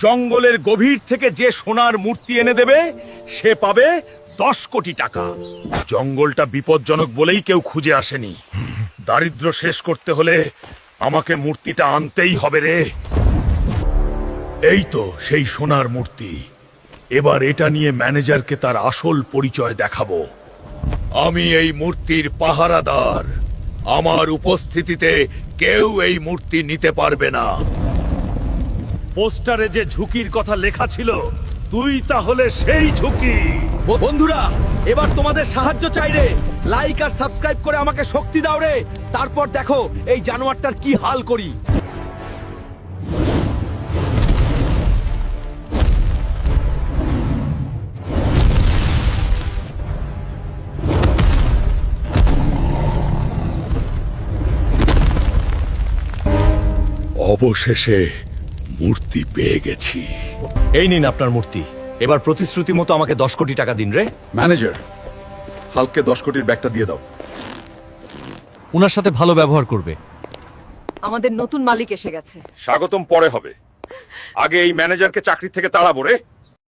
জঙ্গলের গভীর থেকে যে সোনার মূর্তি এনে দেবে সে পাবে 10 কোটি টাকা। জঙ্গলটা বিপজ্জনক বলেই কেউ খুঁজে আসেনি। দারিদ্র্য শেষ করতে হলে আমাকে মূর্তিটা আনতেই হবে রে। এই তো সেই সোনার মূর্তি। এবার এটা নিয়ে ম্যানেজারকে তার আসল পরিচয় দেখাবো। আমি এই মূর্তির পাহারাদার। আমার উপস্থিতিতে কেউ এই মূর্তি নিতে পারবে না। পোস্টারে যে ঝুঁকির কথা লেখা ছিল, তুই তাহলে সেই ঝুঁকি। বন্ধুরা, এবার তোমাদের সাহায্য চাই রে। লাইক আর সাবস্ক্রাইব করে আমাকে শক্তি দাও রে। তারপর দেখো এই জানোয়ারটার কি হাল করি। অবশেষে মূর্তি পেয়ে গেছি। এই নিন আপনার মূর্তি। এবার প্রতিশ্রুতি মতো আমাকে 10 কোটি টাকা দিন রে। ম্যানেজার, হালকে 10 কোটির ব্যাগটা দিয়ে দাও। উনার সাথে ভালো ব্যবহার করবে। আমাদের নতুন মালিক এসে গেছে। স্বাগতম পরে হবে, আগে এই ম্যানেজারকে চাকরি থেকে তাড়াবো রে।